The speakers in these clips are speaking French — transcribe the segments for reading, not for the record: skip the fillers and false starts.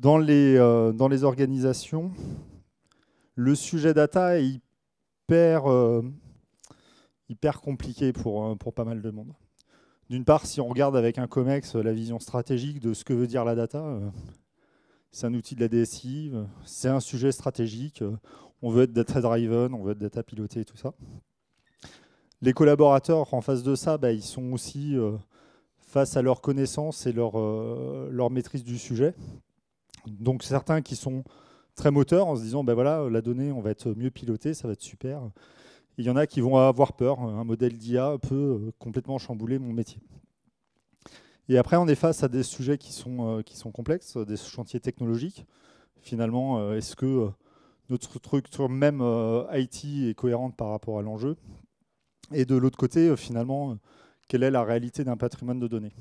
Dans les organisations, le sujet data est hyper compliqué pour pas mal de monde. D'une part, si on regarde avec un COMEX la vision stratégique de ce que veut dire la data, c'est un outil de la DSI, c'est un sujet stratégique, on veut être data-driven, on veut être data piloté et tout ça. Les collaborateurs en face de ça, ils sont aussi face à leur connaissance et leur maîtrise du sujet. Donc certains qui sont très moteurs en se disant voilà, la donnée, on va être mieux piloté, ça va être super. Il y en a qui vont avoir peur, un modèle d'IA peut complètement chambouler mon métier. Et après, on est face à des sujets qui sont complexes, des chantiers technologiques. Finalement, est-ce que notre structure même IT est cohérente par rapport à l'enjeu? Et de l'autre côté, finalement, quelle est la réalité d'un patrimoine de données?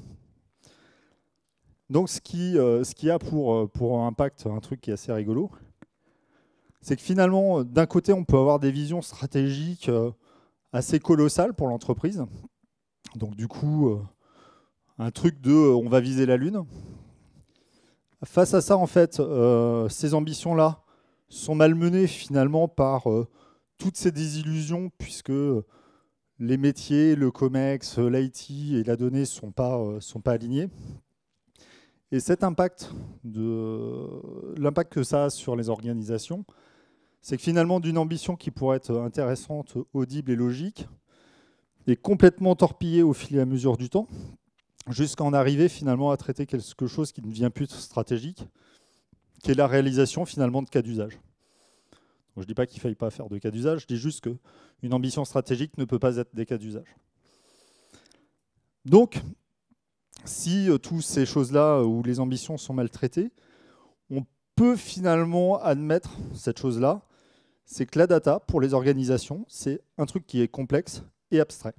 Donc, ce qui a pour impact un truc qui est assez rigolo, c'est que finalement, d'un côté, on peut avoir des visions stratégiques assez colossales pour l'entreprise. Donc, du coup, un truc de on va viser la Lune. Face à ça, en fait, ces ambitions-là sont malmenées finalement par toutes ces désillusions, puisque les métiers, le COMEX, l'IT et la donnée ne sont pas alignés. Et cet impact, l'impact que ça a sur les organisations, c'est que finalement, d'une ambition qui pourrait être intéressante, audible et logique, est complètement torpillée au fil et à mesure du temps, jusqu'à en arriver finalement à traiter quelque chose qui ne devient plus stratégique, qui est la réalisation finalement de cas d'usage. Donc, je ne dis pas qu'il ne faille pas faire de cas d'usage, je dis juste qu'une ambition stratégique ne peut pas être des cas d'usage. Donc, si toutes ces choses-là où les ambitions sont mal traitées, on peut finalement admettre cette chose-là, c'est que la data, pour les organisations, c'est un truc qui est complexe et abstrait.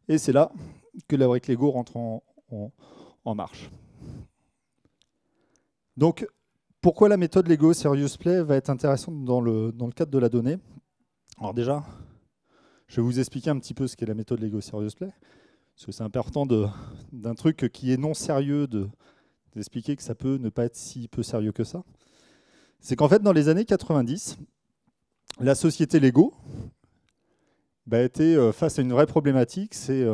Et c'est là que la brique Lego rentre en marche. Donc, pourquoi la méthode Lego Serious Play va être intéressante dans le cadre de la donnée? Alors déjà, je vais vous expliquer un petit peu ce qu'est la méthode Lego Serious Play, parce que c'est important d'un truc qui est non sérieux d'expliquer que ça peut ne pas être si peu sérieux que ça. C'est qu'en fait, dans les années 90, la société Lego était face à une vraie problématique, c'est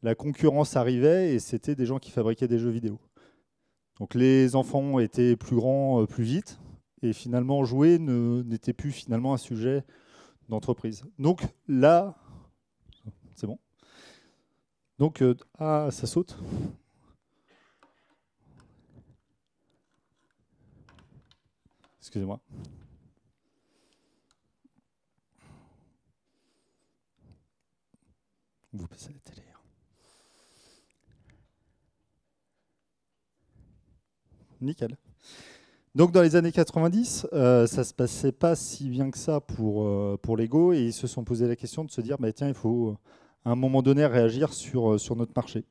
la concurrence arrivait et c'était des gens qui fabriquaient des jeux vidéo. Donc les enfants étaient plus grands plus vite et finalement jouer n'était plus finalement un sujet d'entreprise. Donc là, c'est bon. Donc, ça saute. Excusez-moi. Vous passez à la télé. Nickel. Donc dans les années 90, ça ne se passait pas si bien que ça pour Lego et ils se sont posé la question de se dire tiens, il faut à un moment donné réagir sur notre marché.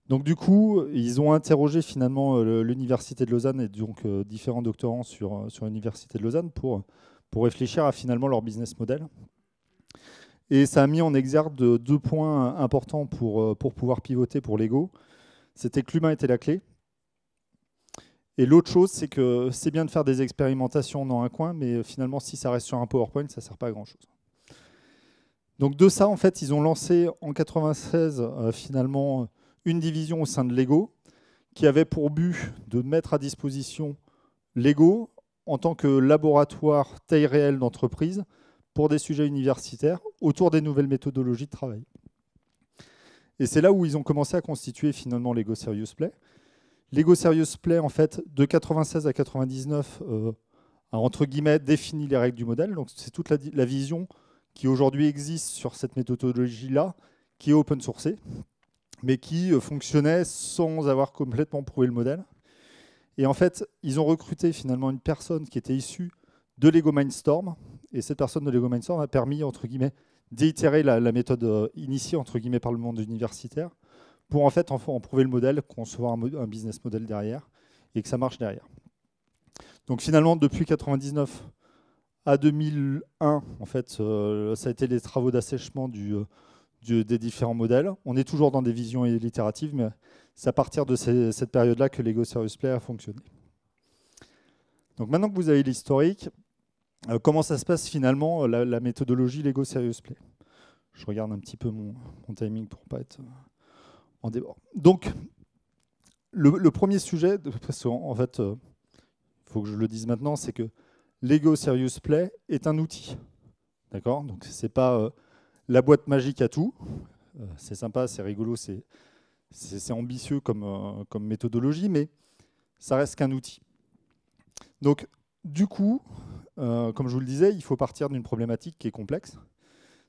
Donc du coup, ils ont interrogé finalement l'Université de Lausanne et donc différents doctorants sur l'Université de Lausanne pour réfléchir à finalement leur business model. Et ça a mis en exergue deux points importants pour pouvoir pivoter pour Lego. C'était que l'humain était la clé. Et l'autre chose, c'est que c'est bien de faire des expérimentations dans un coin, mais finalement, si ça reste sur un PowerPoint, ça ne sert pas à grand-chose. Donc de ça, en fait, ils ont lancé en 96 finalement une division au sein de Lego qui avait pour but de mettre à disposition Lego en tant que laboratoire taille réelle d'entreprise pour des sujets universitaires autour des nouvelles méthodologies de travail. Et c'est là où ils ont commencé à constituer finalement Lego Serious Play. Lego Serious Play, en fait, de 96 à 99, a entre guillemets défini les règles du modèle. Donc c'est toute la vision qui aujourd'hui existe sur cette méthodologie-là, qui est open sourcée, mais qui fonctionnait sans avoir complètement prouvé le modèle. Et en fait, ils ont recruté finalement une personne qui était issue de Lego Mindstorm, et cette personne de Lego Mindstorm a permis, entre guillemets, d'itérer la méthode initiée, entre guillemets, par le monde universitaire, pour en fait en prouver le modèle, concevoir un business model derrière, et que ça marche derrière. Donc finalement, depuis 1999 à 2001, en fait, ça a été les travaux d'assèchement des différents modèles. On est toujours dans des visions illitératives, mais c'est à partir de cette période-là que Lego Serious Play a fonctionné. Donc maintenant que vous avez l'historique, comment ça se passe finalement la méthodologie Lego Serious Play? Je regarde un petit peu mon timing pour ne pas être en débord. Donc, le premier sujet, en fait, il faut que je le dise maintenant, c'est que Lego Serious Play est un outil. D'accord? Donc, ce n'est pas la boîte magique à tout. C'est sympa, c'est rigolo, c'est ambitieux comme méthodologie, mais ça reste qu'un outil. Donc, du coup, comme je vous le disais, il faut partir d'une problématique qui est complexe.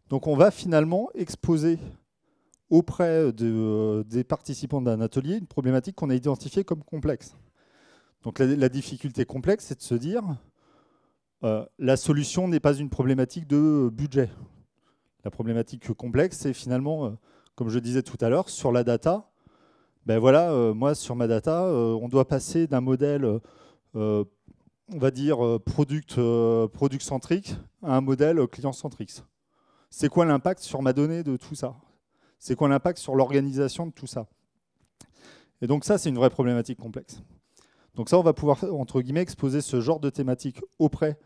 Donc, on va finalement exposer auprès des participants d'un atelier une problématique qu'on a identifiée comme complexe. Donc, la difficulté complexe, c'est de se dire la solution n'est pas une problématique de budget. La problématique complexe, c'est finalement, comme je disais tout à l'heure, sur la data. Ben voilà, moi, sur ma data, on doit passer d'un modèle on va dire product-centrique à un modèle client-centrique. C'est quoi l'impact sur ma donnée de tout ça? C'est quoi l'impact sur l'organisation de tout ça? Et donc ça, c'est une vraie problématique complexe. Donc ça, on va pouvoir, entre guillemets, exposer ce genre de thématique auprès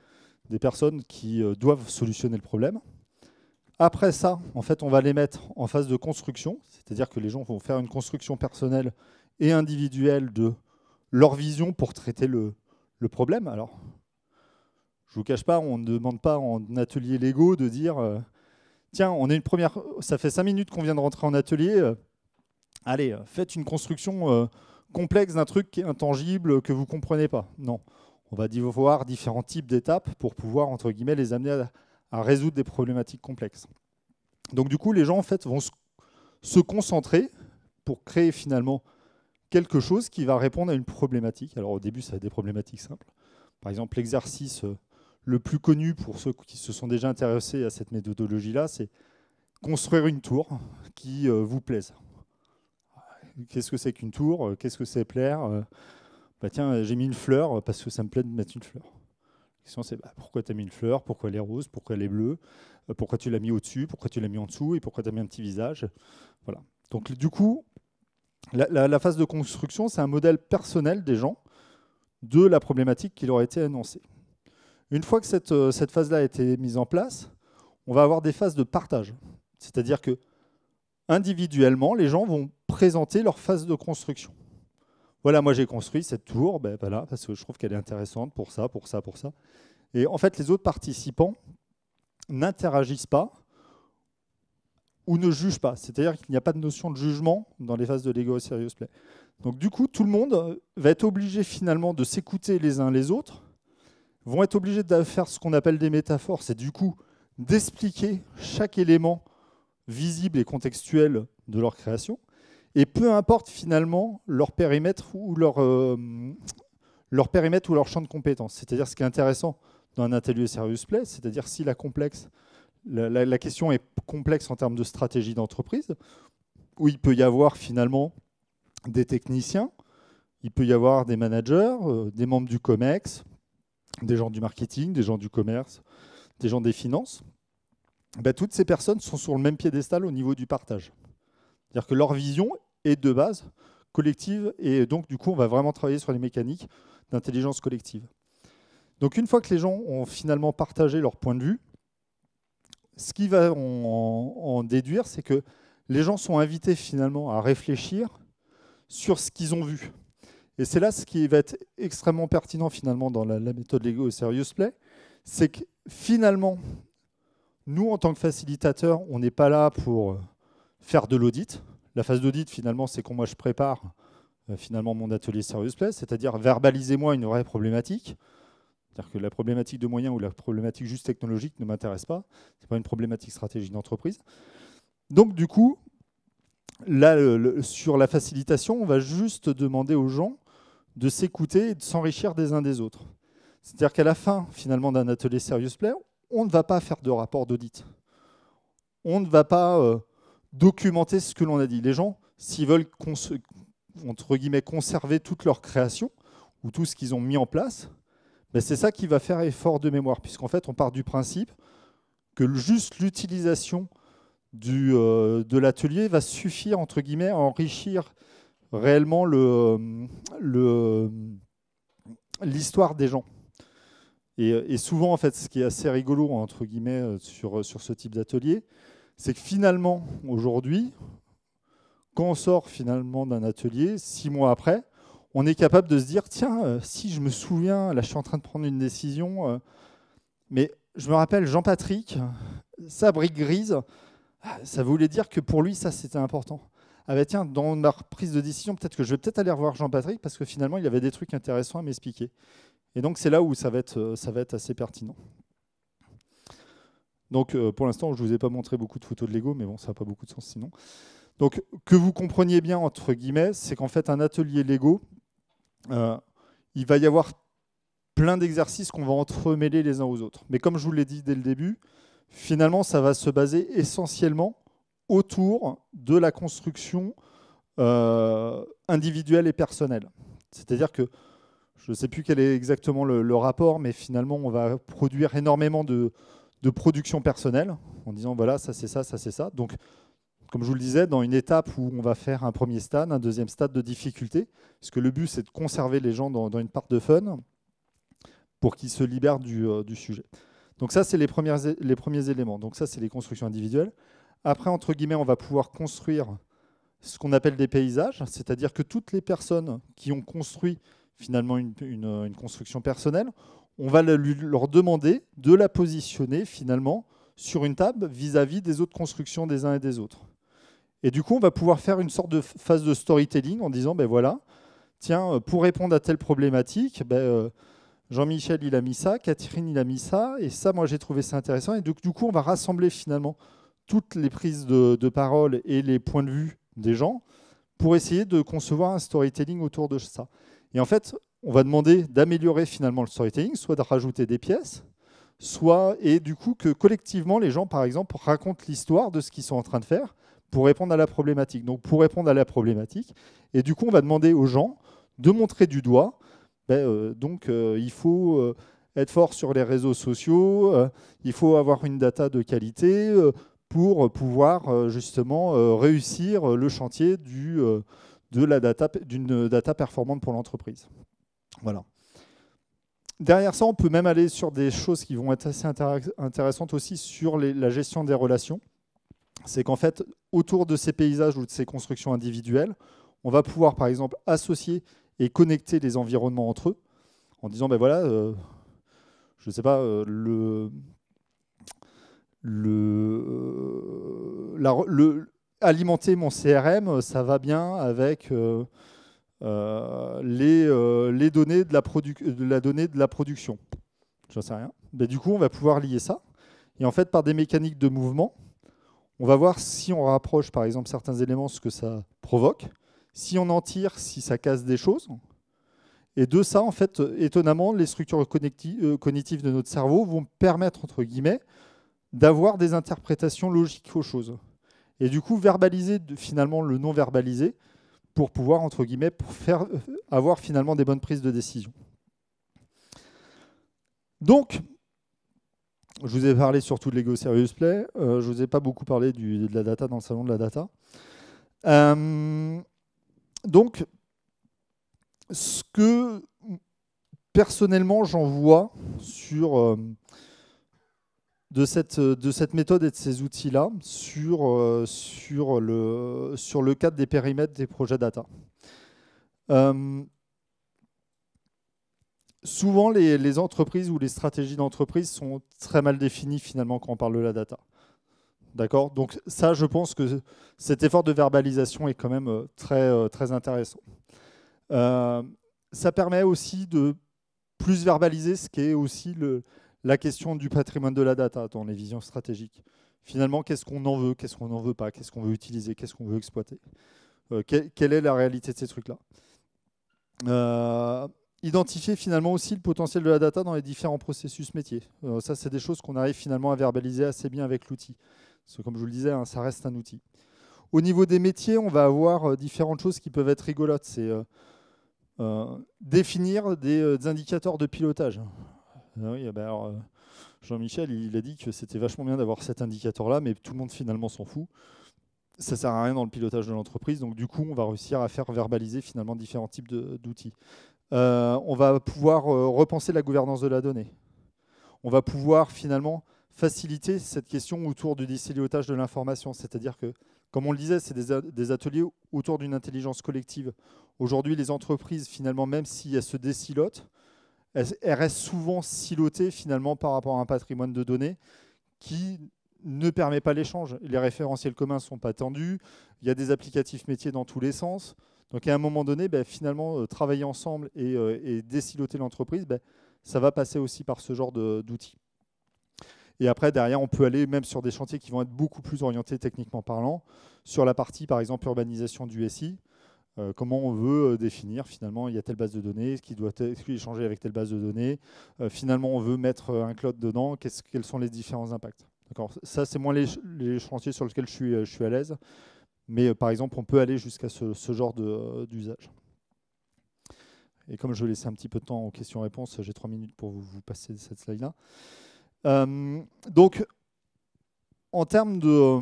des personnes qui doivent solutionner le problème. Après ça, en fait, on va les mettre en phase de construction, c'est-à-dire que les gens vont faire une construction personnelle et individuelle de leur vision pour traiter le problème. Alors, je ne vous cache pas, on ne demande pas en atelier Lego de dire tiens, on est une première, ça fait 5 minutes qu'on vient de rentrer en atelier, allez, faites une construction complexe d'un truc qui est intangible, que vous ne comprenez pas. Non, on va voir différents types d'étapes pour pouvoir, entre guillemets, les amener à résoudre des problématiques complexes. Donc du coup, les gens en fait, vont se concentrer pour créer finalement quelque chose qui va répondre à une problématique. Alors au début, ça va être des problématiques simples. Par exemple, l'exercice le plus connu pour ceux qui se sont déjà intéressés à cette méthodologie-là, c'est construire une tour qui vous plaise. Qu'est-ce que c'est qu'une tour? Qu'est-ce que c'est plaire? Bah tiens, j'ai mis une fleur parce que ça me plaît de mettre une fleur. La question c'est pourquoi tu as mis une fleur? Pourquoi elle est rose? Pourquoi elle est bleue? Pourquoi tu l'as mis au-dessus? Pourquoi tu l'as mis en dessous? Et pourquoi tu as mis un petit visage? Voilà. Donc du coup, la phase de construction, c'est un modèle personnel des gens de la problématique qui leur a été annoncée. Une fois que cette phase-là a été mise en place, on va avoir des phases de partage. C'est-à-dire que individuellement, les gens vont présenter leur phase de construction. Voilà, moi j'ai construit cette tour, ben voilà, parce que je trouve qu'elle est intéressante pour ça, pour ça, pour ça. Et en fait, les autres participants n'interagissent pas ou ne jugent pas. C'est-à-dire qu'il n'y a pas de notion de jugement dans les phases de Lego Serious Play. Donc du coup, tout le monde va être obligé finalement de s'écouter les uns les autres, vont être obligés de faire ce qu'on appelle des métaphores, c'est du coup d'expliquer chaque élément visible et contextuel de leur création, et peu importe finalement leur périmètre ou leur champ de compétences. C'est-à-dire ce qui est intéressant dans un atelier Serious Play, c'est-à-dire si la question est complexe en termes de stratégie d'entreprise, où il peut y avoir finalement des techniciens, il peut y avoir des managers, des membres du COMEX, des gens du marketing, des gens du commerce, des gens des finances. Ben, toutes ces personnes sont sur le même piédestal au niveau du partage. C'est-à-dire que leur vision est de base collective et donc du coup on va vraiment travailler sur les mécaniques d'intelligence collective. Donc une fois que les gens ont finalement partagé leur point de vue, ce qui va en déduire, c'est que les gens sont invités finalement à réfléchir sur ce qu'ils ont vu. Et c'est là ce qui va être extrêmement pertinent finalement dans la méthode Lego Serious Play, c'est que finalement, nous en tant que facilitateurs, on n'est pas là pour faire de l'audit. La phase d'audit finalement, c'est quand moi je prépare finalement mon atelier Serious Play, c'est-à-dire verbalisez-moi une vraie problématique. C'est-à-dire que la problématique de moyens ou la problématique juste technologique ne m'intéresse pas. Ce n'est pas une problématique stratégique d'entreprise. Donc du coup, là, sur la facilitation, on va juste demander aux gens de s'écouter et de s'enrichir des uns des autres. C'est-à-dire qu'à la fin, finalement, d'un atelier Serious Play, on ne va pas faire de rapport d'audit. On ne va pas documenter ce que l'on a dit. Les gens, s'ils veulent entre guillemets, conserver toute leur création ou tout ce qu'ils ont mis en place, ben c'est ça qui va faire effort de mémoire, puisqu'en fait, on part du principe que juste l'utilisation de l'atelier va suffire, entre guillemets, à enrichir réellement l'histoire des gens. Et souvent, en fait, ce qui est assez rigolo, entre guillemets, sur ce type d'atelier, c'est que finalement, aujourd'hui, quand on sort finalement d'un atelier, 6 mois après, on est capable de se dire, tiens, si je me souviens, là je suis en train de prendre une décision, mais je me rappelle Jean-Patrick, sa brique grise, ça voulait dire que pour lui, ça c'était important. Ah bah tiens, dans ma prise de décision, peut-être que je vais peut-être aller revoir Jean-Patrick parce que finalement, il avait des trucs intéressants à m'expliquer. Et donc c'est là où ça va être assez pertinent. Donc pour l'instant, je ne vous ai pas montré beaucoup de photos de Lego, mais bon, ça n'a pas beaucoup de sens sinon. Donc que vous compreniez bien, entre guillemets, c'est qu'en fait, un atelier Lego, il va y avoir plein d'exercices qu'on va entremêler les uns aux autres. Mais comme je vous l'ai dit dès le début, finalement, ça va se baser essentiellement autour de la construction individuelle et personnelle. C'est-à-dire que, je ne sais plus quel est exactement le rapport, mais finalement, on va produire énormément de production personnelle, en disant, voilà, ça c'est ça, ça c'est ça. Donc, comme je vous le disais, dans une étape où on va faire un premier stade, un deuxième stade de difficulté, parce que le but, c'est de conserver les gens dans une part de fun pour qu'ils se libèrent du sujet. Donc ça, c'est les premiers éléments. Donc ça, c'est les constructions individuelles. Après, entre guillemets, on va pouvoir construire ce qu'on appelle des paysages, c'est-à-dire que toutes les personnes qui ont construit finalement une construction personnelle, on va leur demander de la positionner finalement sur une table vis-à-vis des autres constructions des uns et des autres. Et du coup, on va pouvoir faire une sorte de phase de storytelling en disant, ben voilà, tiens, pour répondre à telle problématique, Jean-Michel, il a mis ça, Catherine, il a mis ça, et ça, moi, j'ai trouvé ça intéressant. Et donc, du coup, on va rassembler finalement toutes les prises de parole et les points de vue des gens pour essayer de concevoir un storytelling autour de ça. Et en fait, on va demander d'améliorer finalement le storytelling, soit de rajouter des pièces, soit, et du coup, que collectivement, les gens, par exemple, racontent l'histoire de ce qu'ils sont en train de faire pour répondre à la problématique. Donc, pour répondre à la problématique, et du coup, on va demander aux gens de montrer du doigt, il faut être fort sur les réseaux sociaux, il faut avoir une data de qualité pour pouvoir justement réussir le chantier d'une data performante pour l'entreprise. Voilà. Derrière ça, on peut même aller sur des choses qui vont être assez intéressantes aussi sur la gestion des relations. C'est qu'en fait, autour de ces paysages ou de ces constructions individuelles, on va pouvoir, par exemple, associer et connecter les environnements entre eux, en disant, ben voilà, je ne sais pas, alimenter mon CRM, ça va bien avec les données de la production. J'en sais rien. Ben, du coup, on va pouvoir lier ça. Et en fait, par des mécaniques de mouvement, on va voir si on rapproche, par exemple, certains éléments, ce que ça provoque. Si on en tire, si ça casse des choses. Et de ça, en fait, étonnamment, les structures cognitives de notre cerveau vont permettre, entre guillemets, d'avoir des interprétations logiques aux choses. Et du coup, verbaliser finalement le non verbalisé pour pouvoir, entre guillemets, avoir finalement des bonnes prises de décision. Donc, je vous ai parlé surtout de Lego Serious Play. Je ne vous ai pas beaucoup parlé de la data dans le salon de la data. Donc, ce que personnellement j'en vois de cette méthode et de ces outils-là sur le cadre des périmètres des projets data. Souvent, les entreprises ou les stratégies d'entreprise sont très mal définies finalement quand on parle de la data. D'accord ? Donc ça, je pense que cet effort de verbalisation est quand même très intéressant. Ça permet aussi de plus verbaliser ce qui est aussi la question du patrimoine de la data dans les visions stratégiques. Finalement, qu'est-ce qu'on en veut, qu'est-ce qu'on n'en veut pas, qu'est-ce qu'on veut utiliser, qu'est-ce qu'on veut exploiter. Quelle est la réalité de ces trucs-là. Identifier finalement aussi le potentiel de la data dans les différents processus métiers. Ça, c'est des choses qu'on arrive finalement à verbaliser assez bien avec l'outil. Parce que, comme je vous le disais, hein, ça reste un outil. Au niveau des métiers, on va avoir différentes choses qui peuvent être rigolotes. C'est définir des indicateurs de pilotage. Oui, Jean-Michel, il a dit que c'était vachement bien d'avoir cet indicateur-là, mais tout le monde finalement s'en fout. ça ne sert à rien dans le pilotage de l'entreprise. Donc du coup, on va réussir à faire verbaliser finalement différents types d'outils. On va pouvoir repenser la gouvernance de la donnée. On va pouvoir finalement faciliter cette question autour du désilotage de l'information. C'est-à-dire que, comme on le disait, c'est des ateliers autour d'une intelligence collective. Aujourd'hui, les entreprises, finalement, même si elles se désilotent, elles restent souvent silotées finalement par rapport à un patrimoine de données qui ne permet pas l'échange. Les référentiels communs ne sont pas tendus, il y a des applicatifs métiers dans tous les sens. Donc à un moment donné, finalement, travailler ensemble et désiloter l'entreprise, ça va passer aussi par ce genre d'outils. Et après, derrière, on peut aller même sur des chantiers qui vont être beaucoup plus orientés techniquement parlant, sur la partie, par exemple, urbanisation du SI. Comment on veut définir, finalement, il y a telle base de données, ce qui doit être échangé avec telle base de données. Finalement, on veut mettre un cloud dedans, quels sont les différents impacts. Ça, c'est moins les chantiers sur lesquels je suis à l'aise. Mais par exemple, on peut aller jusqu'à ce genre d'usage. Et comme je vais laisser un petit peu de temps aux questions-réponses, j'ai 3 minutes pour vous passer cette slide-là. Donc, en termes de...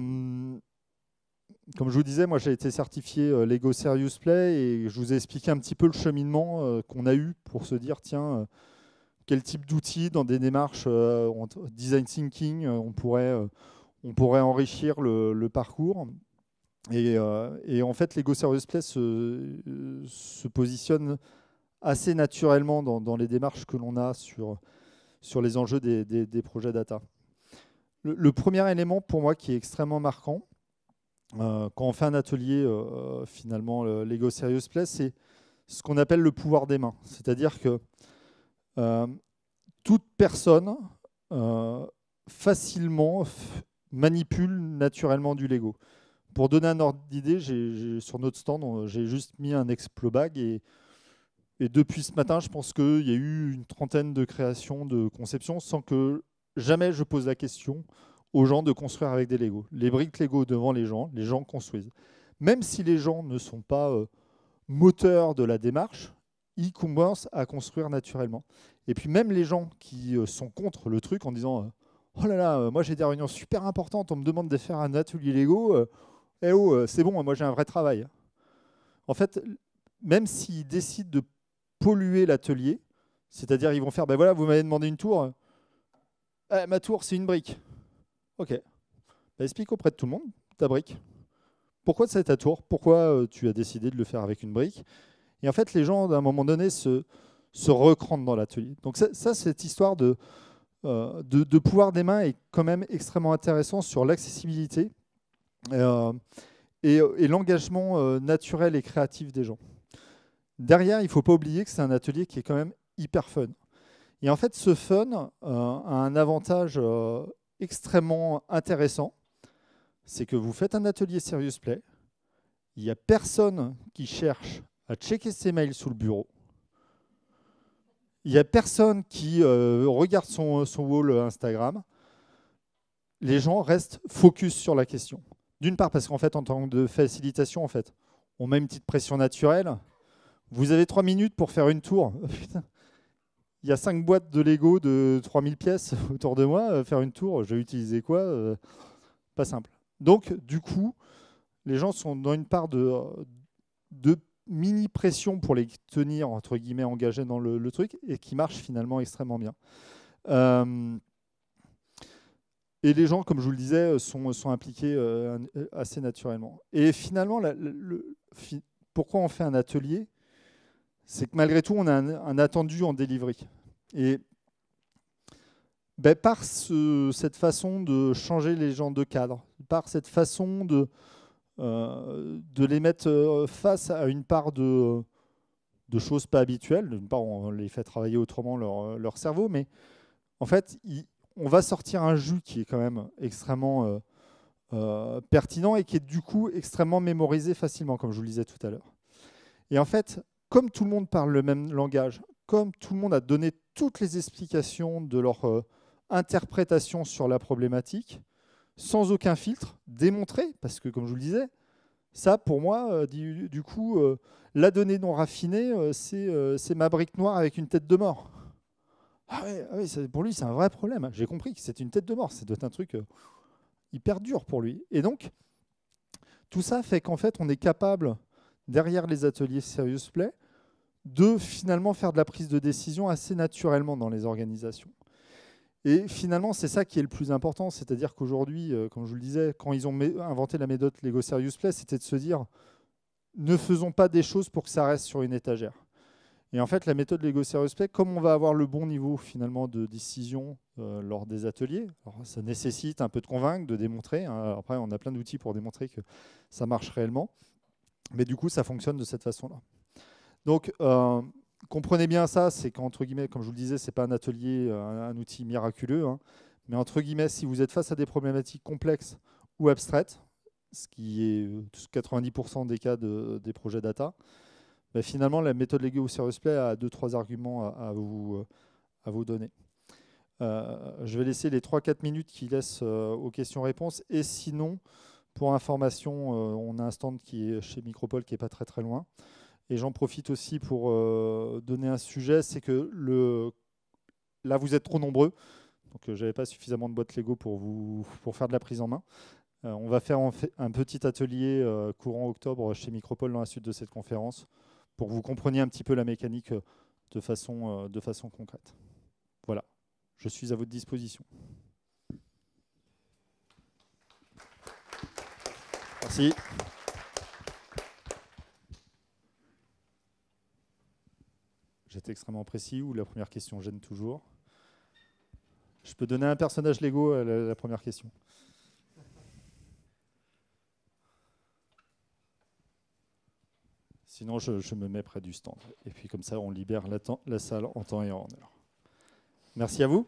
comme je vous disais, moi j'ai été certifié Lego Serious Play et je vous ai expliqué un petit peu le cheminement qu'on a eu pour se dire, tiens, quel type d'outils dans des démarches design thinking on pourrait enrichir le parcours. Et en fait, Lego Serious Play se positionne assez naturellement dans les démarches que l'on a sur les enjeux des projets data. Le premier élément pour moi qui est extrêmement marquant, quand on fait un atelier, finalement, Lego Serious Play, c'est ce qu'on appelle le pouvoir des mains. C'est-à-dire que toute personne facilement manipule naturellement du Lego. Pour donner un ordre d'idée, sur notre stand, j'ai juste mis un Explobag et depuis ce matin, je pense qu'il y a eu une trentaine de créations, de conceptions, sans que jamais je pose la question aux gens de construire avec des Lego. Les briques Lego devant les gens construisent. Même si les gens ne sont pas moteurs de la démarche, ils commencent à construire naturellement. Et puis même les gens qui sont contre le truc en disant oh là là, moi j'ai des réunions super importantes, on me demande de faire un atelier Lego, c'est bon, moi j'ai un vrai travail. En fait, même s'ils décident de polluer l'atelier, c'est-à-dire ils vont faire, voilà, vous m'avez demandé une tour, ma tour c'est une brique. Ok, explique auprès de tout le monde ta brique. Pourquoi c'est ta tour? Pourquoi tu as décidé de le faire avec une brique? Et en fait, les gens, à un moment donné, se recrantent dans l'atelier. Donc ça, cette histoire de pouvoir des mains est quand même extrêmement intéressant sur l'accessibilité et l'engagement naturel et créatif des gens. Derrière, il ne faut pas oublier que c'est un atelier qui est quand même hyper fun. Et en fait, ce fun a un avantage extrêmement intéressant, c'est que vous faites un atelier Serious Play, il n'y a personne qui cherche à checker ses mails sous le bureau, il n'y a personne qui regarde son wall Instagram, les gens restent focus sur la question. D'une part parce qu'en fait, en tant que facilitation, en fait, on met une petite pression naturelle. Vous avez 3 minutes pour faire une tour. Putain. Il y a 5 boîtes de Lego de 3000 pièces autour de moi. Faire une tour, je vais utiliser quoi? Pas simple. Donc, du coup, les gens sont dans une part de mini-pression pour les tenir, entre guillemets, engagés dans le truc, et qui marche finalement extrêmement bien. Et les gens, comme je vous le disais, sont impliqués assez naturellement. Et finalement, pourquoi on fait un atelier? C'est que malgré tout, on a un attendu en delivery. Et par cette façon de changer les gens de cadre, par cette façon de les mettre face à une part de choses pas habituelles. D'une part, on les fait travailler autrement leur cerveau, mais en fait, on va sortir un jus qui est quand même extrêmement pertinent et qui est du coup extrêmement mémorisé facilement, comme je vous le disais tout à l'heure. Et en fait, comme tout le monde parle le même langage, comme tout le monde a donné toutes les explications de leur interprétation sur la problématique, sans aucun filtre, démontré, parce que comme je vous le disais, ça pour moi, du coup, la donnée non raffinée, c'est ma brique noire avec une tête de mort. Ah oui, pour lui, c'est un vrai problème. J'ai compris que c'est une tête de mort. Ça doit être un truc hyper dur pour lui. Et donc, Tout ça fait qu'en fait, on est capable, derrière les ateliers Serious Play, de finalement faire de la prise de décision assez naturellement dans les organisations. Et finalement, c'est ça qui est le plus important, c'est-à-dire qu'aujourd'hui, comme je vous le disais, quand ils ont inventé la méthode Lego Serious Play, c'était de se dire, ne faisons pas des choses pour que ça reste sur une étagère. Et en fait, la méthode Lego Serious Play, comme on va avoir le bon niveau finalement de décision lors des ateliers, alors ça nécessite un peu de convaincre, de démontrer. Hein. Après, on a plein d'outils pour démontrer que ça marche réellement. Mais du coup, ça fonctionne de cette façon-là. Donc, comprenez bien ça, c'est qu'entre guillemets, comme je vous le disais, ce n'est pas un atelier, un outil miraculeux. Hein, mais entre guillemets, si vous êtes face à des problématiques complexes ou abstraites, ce qui est 90% des cas des projets data, ben finalement, la méthode Lego Serious Play a 2-3 arguments à vous donner. Je vais laisser les 3-4 minutes qui laissent aux questions-réponses. Et sinon, pour information, on a un stand qui est chez Micropole qui n'est pas très très loin. Et j'en profite aussi pour donner un sujet, c'est que là, vous êtes trop nombreux. Donc, je n'avais pas suffisamment de boîtes Lego pour faire de la prise en main. On va faire un petit atelier courant octobre chez Micropole dans la suite de cette conférence pour que vous compreniez un petit peu la mécanique de façon concrète. Voilà, je suis à votre disposition. Merci. J'étais extrêmement précis ou la première question gêne toujours? Je peux donner un personnage Lego à la première question. Sinon, je me mets près du stand. Et puis comme ça, on libère la salle en temps et en heure. Merci à vous.